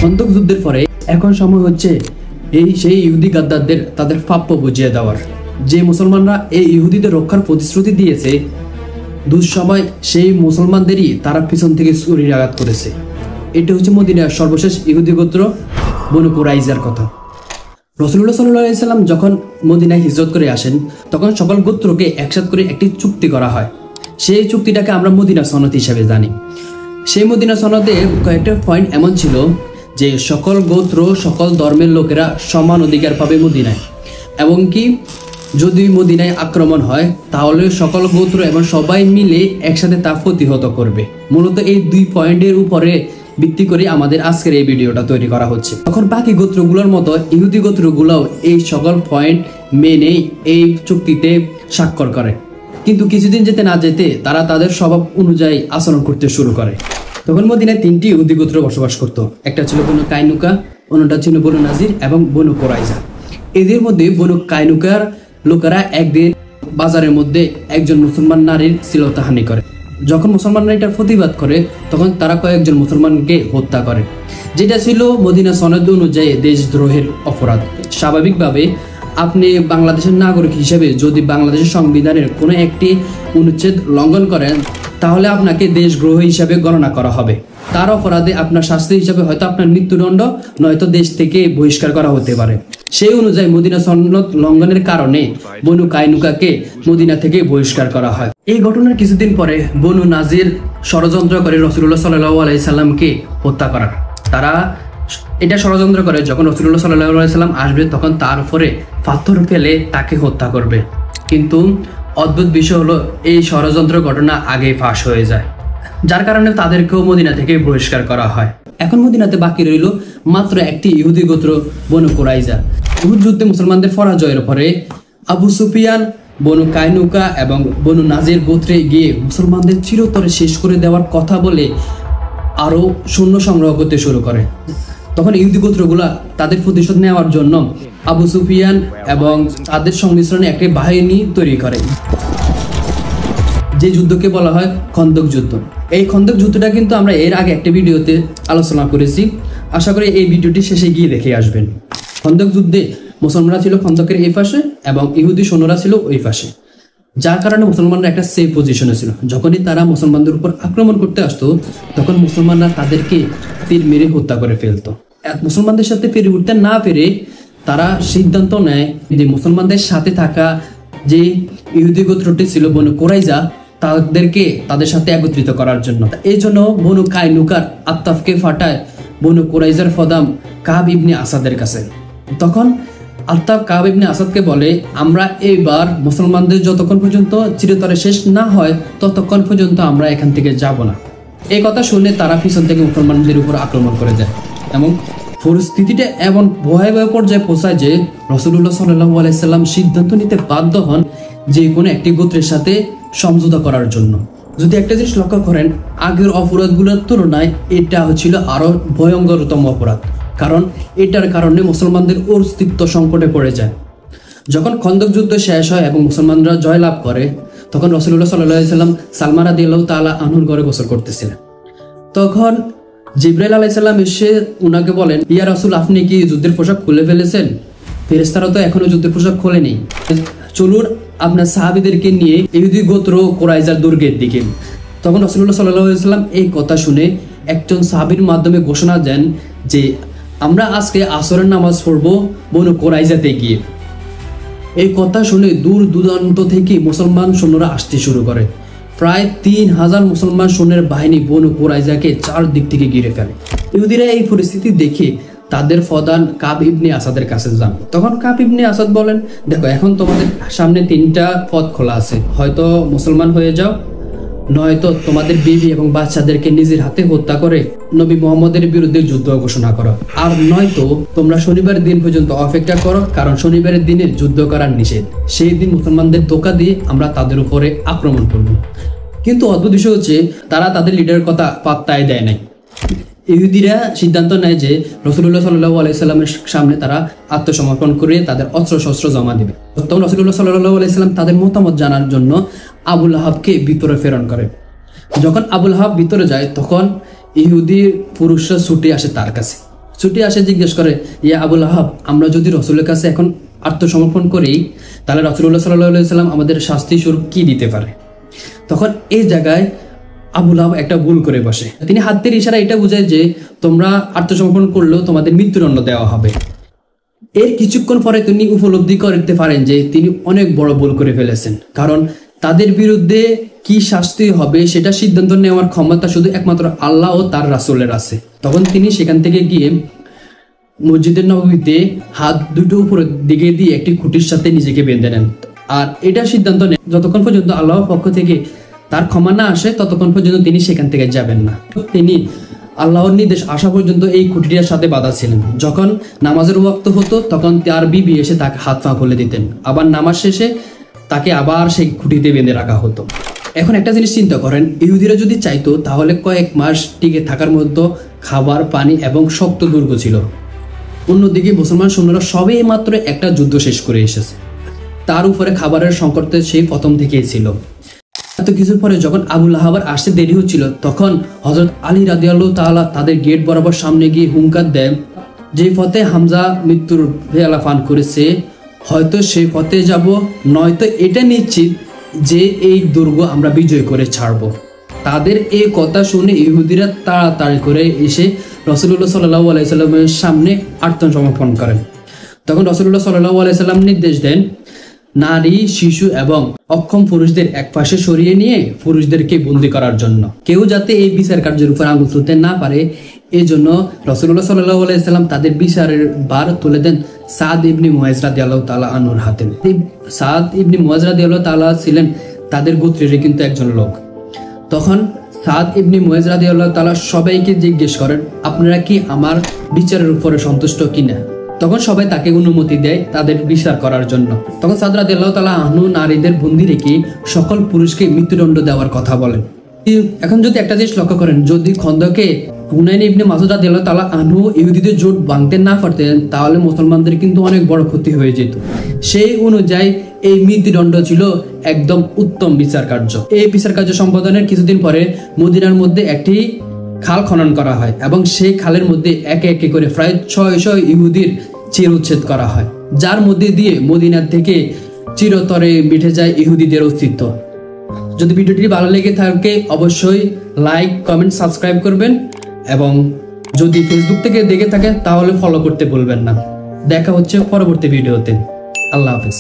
খন্দক যুদ্ধের পরে এখন সময় হচ্ছে সেই ইহুদি গাদ্দারদের তাদের প্রাপ্য বুঝিয়ে দেওয়ার। যে মুসলমানরা এই ইহুদিদের রক্ষার প্রতিশ্রুতি দিয়েছে, দুঃসময় সেই মুসলমানদেরই তারা পিছন থেকে ছুরির আঘাত করেছে। এটা হচ্ছে মদিনার সর্বশেষ ইহুদি গোত্র বনু কুরাইজার কথা। রাসূলুল্লাহ সাল্লাল্লাহু আলাইহি সাল্লাম যখন মদিনায় হিজরত করে আসেন, তখন সকল গোত্রকে একসাথে করে একটি চুক্তি করা হয়। সেই চুক্তিটাকে আমরা মদিনা সনদ হিসেবে জানি। সেই মদিনা সনদে কয়েকটা পয়েন্ট এমন ছিল যে সকল গোত্র, সকল ধর্মের লোকেরা সমান অধিকার পাবে মদিনায়, এবং কি যদি মদিনায় আক্রমণ হয় তাহলে সকল গোত্র এবং সবাই মিলে একসাথে তা প্রতিহত করবে। মূলত এই 2 পয়েন্টের উপরে ভিত্তি করে আমাদের আজকের এই ভিডিওটা তৈরি করা হচ্ছে। তখন বাকি গোত্রগুলোর মতো ইহুদি গোত্রগুলোও এই সকল পয়েন্ট মেনে এই চুক্তিতে স্বাক্ষর করে, কিন্তু কিছুদিন যেতে না যেতে তারা তাদের স্বভাব অনুযায়ী আচরণ করতে শুরু করে। তখন মদিনায় 3টি ইহুদি গোত্র বসবাস করত। একটা ছিল বনু কাইনুকা, অন্যটা ছিল বনু নাজির এবং বনু কুরাইজা। এদের মধ্যে বনু কাইনুকার লোকেরা একদিন বাজারের মধ্যে একজন মুসলমান নারীর শ্লীলতাহানি করে। যখন মুসলমানরা এটার প্রতিবাদ করে, তখন তারা কয়েকজন মুসলমানকে হত্যা করে, যেটা ছিল মদিনা সনদ অনুযায়ী দেশদ্রোহের অপরাধ। স্বাভাবিকভাবে আপনি বাংলাদেশের নাগরিক হিসেবে যদি বাংলাদেশের সংবিধানের কোনো একটি অনুচ্ছেদ লঙ্ঘন করেন, তাহলে আপনাকে দেশদ্রোহ হিসাবে গণনা করা হবে। তার অপরাধে আপনার শাস্তি হিসাবে হয়তো আপনার মৃত্যুদণ্ড, নয়তো দেশ থেকে বহিষ্কার করা হতে পারে। সেই অনুযায়ী মদিনা সনদ লঙ্ঘনের কারণে বনু কাইনুকাকে মদিনা থেকে বহিষ্কার করা হয়। এই ঘটনার কিছুদিন পরে বনু নাজির ষড়যন্ত্র করে রাসূলুল্লাহ সাল্লাল্লাহু আলাইহি সাল্লামকে হত্যা করার। তারা এটা ষড়যন্ত্র করে যখন রাসূলুল্লাহ সাল্লাল্লাহু আলাইহি সাল্লাম আসবে, তখন তার উপরে পাথর ফেলে তাকে হত্যা করবে। কিন্তু অদ্ভুত বিষয় হলো, এই ষড়যন্ত্র ঘটনা আগেই ফাঁস হয়ে যায়, যার কারণে তাদেরকেও মদিনা থেকে বহিষ্কার করা হয়। এখন মদিনাতে বাকি রইল মাত্র একটি ইহুদি গোত্র বনু কুরাইজা। উহুদ যুদ্ধে মুসলমানদের পরাজয়ের পরে আবু সুফিয়ান বনু কাইনুকা এবং বনু নাজির গোত্রে গিয়ে মুসলমানদের চিরতরে শেষ করে দেওয়ার কথা বলে আরো সৈন্য সংগ্রহ করতে শুরু করে। তখন ইহুদি গোত্রগুলা তাদের প্রতিশোধ নেওয়ার জন্য আবু সুফিয়ান এবং তাদের সংমিশ্রণে একটি বাহিনী তৈরি করে, যে যুদ্ধকে বলা হয় খন্দক যুদ্ধ। এই খন্দক যুদ্ধটা কিন্তু আমরা এর আগে একটা ভিডিওতে আলোচনা করেছি, আশা করি এই ভিডিওটি শেষে গিয়ে দেখে আসবেন। খন্দক যুদ্ধে মুসলমানরা ছিল খন্দকের এই পাশে এবং ইহুদি সৈন্যরা ছিল ওই পাশে, যার কারণে মুসলমানরা একটা সেফ পজিশনে ছিল। যখনই তারা মুসলমানদের উপর আক্রমণ করতে আসতো, তখন মুসলমানরা তাদেরকে তীর মেরে হত্যা করে ফেলতো। মুসলমানদের সাথে পেরে উঠতে না পেরে তারা সিদ্ধান্ত নেয় যে মুসলমানদের সাথে থাকা যে ইহুদি গোত্রটি ছিল বনু কুরাইজা, তাদেরকে তাদের সাথে একত্রিত করার জন্য। এই জন্য বনু কাইনুকার আত্তাফকে ফাটায় বনু কুরাইজার ফদাম কাব ইবনে আসাদের কাছে। তখন আত্তাফ কাব ইবনে আসাদকে বলে, আমরা এইবার মুসলমানদের যতক্ষণ পর্যন্ত চিরতরে শেষ না হয় ততক্ষণ পর্যন্ত আমরা এখান থেকে যাব না। এই কথা শুনে তারা পিছন থেকে মুসলমানদের উপর আক্রমণ করে দেয় এবং পরিস্থিতিটা এমন ভয়াবহ পর্যায়ে পৌঁছায় যে রাসূলুল্লাহ সাল্লাল্লাহু আলাইহি সাল্লাম সিদ্ধান্ত নিতে বাধ্য হন যে কোনো একটি গোত্রের সাথে সমঝোতা করার জন্য। যদি একটা জিনিস লক্ষ্য করেন, আগের অপরাধগুলোর তুলনায় এটা হচ্ছিল আরো ভয়ঙ্করতম অপরাধ, কারণ এটার কারণে মুসলমানদের অস্তিত্ব সংকটে পড়ে যায়। যখন খন্দক যুদ্ধ শেষ হয় এবং মুসলমানরা জয় লাভ করে, তখন রাসূলুল্লাহ সাল্লাল্লাহু আলাইহি সাল্লাম সালমা রাদিয়াল্লাহু তাআলা আনহুর ঘরে গোসল করতেছিলেন। তখন জিবরাইল আলাইহিস সালাম এসে উনাকে বলেন, ইয়া রাসূল, আপনি কি যুদ্ধের পোশাক খুলে ফেলেছেন? ফেরেশতারা তো এখনো যুদ্ধের পোশাক খোলেনি, চলুন আপনার সাহাবীদেরকে নিয়ে ইহুদি গোত্র কুরাইজার দুর্গের দিকে। তখন রাসূলুল্লাহ সাল্লাল্লাহু আলাইহি সাল্লাম এই কথা শুনে একজন সাহাবীর মাধ্যমে ঘোষণা দেন যে আমরা আজকে আসরের নামাজ পড়ব বনু কুরাইজাতে গিয়ে। এই কথা শুনে দূর দূরান্ত থেকে মুসলমান সৈন্যরা আসতে শুরু করে। প্রায় 3000 মুসলমান সৈন্যের বাহিনী বনু কুরাইজাকে চারদিক থেকে ঘিরে ফেলে। ইহুদিরা এই পরিস্থিতি দেখে তাদের প্রধান কাব ইবনে আসাদের কাছে যান। তখন কাব ইবনে আসাদ বলেন, দেখো, এখন তোমাদের সামনে 3টা পথ খোলা আছে, হয়তো মুসলমান হয়ে যাও, নয়তো তোমাদের বিবি এবং বাচ্চাদেরকে নিজের হাতে হত্যা করে নবী মুহাম্মদের বিরুদ্ধে যুদ্ধ ঘোষণা করো, আর নয়তো তোমরা শনিবার দিন পর্যন্ত অপেক্ষা করো, কারণ শনিবারের দিনে যুদ্ধ করার নিষেধ। সেই দিন মুসলমানদের ধোঁকা দিয়ে আমরা তাদের উপরে আক্রমণ করব। কিন্তু অদ্ভুত বিষয় হচ্ছে, তারা তাদের লিডারের কথা পাত্তাই দেয় নাই। ইহুদিরা সিদ্ধান্ত নেয় যে রাসূলুল্লাহ সাল্লাল্লাহু আলাইহি সাল্লামের সামনে তারা আত্মসমর্পণ করে তাদের অস্ত্র-শস্ত্র জমা দিবে। তখন রাসূলুল্লাহ সাল্লাল্লাহু আলাইহি সাল্লাম তাদের মতামত জানার জন্য আবুল আহাবকে ভিতরে প্রেরণ করে। যখন আবুল আহাব ভিতরে যায়, তখন ইহুদি পুরুষরা ছুটে আসে তার কাছে। ছুটে আসে জিজ্ঞেস করে, ইয়া আবুল আহাব, আমরা যদি রসুলের কাছে এখন আত্মসমর্পণ করি তাহলে রাসূলুল্লাহ সাল্লাল্লাহু আলাইহি ওয়াসাল্লাম আমাদের শাস্তি স্বরূপ কি দিতে পারে। তখন এই জায়গায় আবুল আহাব একটা ভুল করে বসে। তিনি হাতের ইশারা এটা বোঝায় যে তোমরা আত্মসমর্পণ করলেও তোমাদের মৃত্যুদণ্ড দেওয়া হবে। এর কিছুক্ষণ পরে তিনি উপলব্ধি করতে পারেন যে তিনি অনেক বড় ভুল করে ফেলেছেন, কারণ তাদের বিরুদ্ধে কি শাস্তি হবে সেটা সিদ্ধান্ত নেওয়ার ক্ষমতা শুধু একমাত্র আল্লাহ ও তার রাসূলের আছে। তখন তিনি সেখান থেকে গিয়ে মসজিদের নববীতে হাত দুটো উপরের দিকে দিয়ে একটি খুঁটির সাথে নিজেকে বেঁধে নেন, আর এটা সিদ্ধান্ত নেন যতক্ষণ পর্যন্ত আল্লাহর পক্ষ থেকে তার ক্ষমা না আসে ততক্ষণ পর্যন্ত তিনি সেখান থেকে যাবেন না। তিনি আল্লাহর নির্দেশ আসা পর্যন্ত এই খুঁটিটার সাথে বাঁধা ছিলেন। যখন নামাজের ওয়াক্ত হতো তখন তার বিবি এসে তাকে হাত পা খুলে দিতেন, আবার নামাজ শেষে তাকে আবার সেই খুঁটিতে বেঁধে রাখা হতো। এখন একটা জিনিস চিন্তা করেন, ইহুদিরা যদি চাইতো তাহলে কয়েক মাস টিকে থাকার মধ্যে খাবার, পানি এবং শক্ত দুর্গ ছিল। অন্যদিকে মুসলমান সৈন্যরা সবে মাত্র একটা যুদ্ধ শেষ করে এসেছে, তার উপরে খাবারের সংকট সেই প্রথম থেকেই ছিল। এত কিছুর পরে যখন আবুল আহাবার আসতে দেরি হচ্ছিল তখন হযরত আলী রাদিয়াল্লাহু তাআলা তাদের গেট বরাবর সামনে গিয়ে হুঙ্কার দেন, যে পথে হামজা মৃত্যুর পেয়ালা পান করেছে হয়তো সেই পথে যাব, নয়তো এটা নিশ্চিত যে এই দুর্গ আমরা বিজয় করে ছাড়ব। তাদের এই কথা শুনে ইহুদিরা তাড়াতাড়ি করে এসে রাসূলুল্লাহ সাল্লাল্লাহু আলাইহি সাল্লামের সামনে আত্মসমর্পণ করেন। তখন রাসূলুল্লাহ সাল্লাল্লাহু আলাইহি সাল্লাম নির্দেশ দেন, নারী, শিশু এবং অক্ষম পুরুষদের এক পাশে সরিয়ে নিয়ে পুরুষদেরকে বন্দী করার জন্য, কেউ যাতে এই বিচার কার্যের উপর আঙুল তুলতে না পারে এই জন্য রাসূলুল্লাহ সাল্লাল্লাহু আলাইহি সাল্লাম তাদের বিচারের ভার তুলে দেন সাদ ইবনে মুআয রাদিয়াল্লাহু তাআলা আনহুর হাতে। সাদ ইবনে মুআয রাদিয়াল্লাহু তাআলা ছিলেন তাদের গোত্রেরই কিন্তু একজন লোক। তখন সাদ ইবনে মুআয রাদিয়াল্লাহু তাআলা সবাইকে জিজ্ঞেস করেন, আপনারা কি আমার বিচারের উপরে সন্তুষ্ট কিনা? তখন সবাই তাকে অনুমতি দেয় তাদের বিচার করার জন্য। তখন সাদ রাদিয়াল্লাহু তাআলা আনহু নারীদের বন্দী রেখে সকল পুরুষকে মৃত্যুদণ্ড দেওয়ার কথা বলেন। এখন যদি একটা জিনিস লক্ষ্য করেন, যদি খন্দকে হুনাইন ইবনে মাসউদ রাদিয়াল্লাহু তাআলা আনহু ইহুদিদের জোট ভাঙতে না পারতেন তাহলে মুসলমানদের কিন্তু অনেক বড় ক্ষতি হয়ে যেত। সেই অনুযায়ী এই মৃত্যুদণ্ড ছিল একদম উত্তম বিচার কার্য। এই বিচার কার্য সম্পাদনের কিছুদিন পরে মদিনার মধ্যে একটি খাল খনন করা হয় এবং সেই খালের মধ্যে একে একে করে প্রায় 600 ইহুদির চির উচ্ছেদ করা হয়, যার মধ্যে দিয়ে মদিনার থেকে চিরতরে মিটে যায় ইহুদিদের অস্তিত্ব। যদি ভিডিওটি ভালো লেগে থাকে অবশ্যই লাইক, কমেন্ট, সাবস্ক্রাইব করবেন এবং যদি ফেসবুক থেকে দেখে থাকেন তাহলে ফলো করতে ভুলবেন না। দেখা হচ্ছে পরবর্তী ভিডিওতে। আল্লাহ হাফেজ।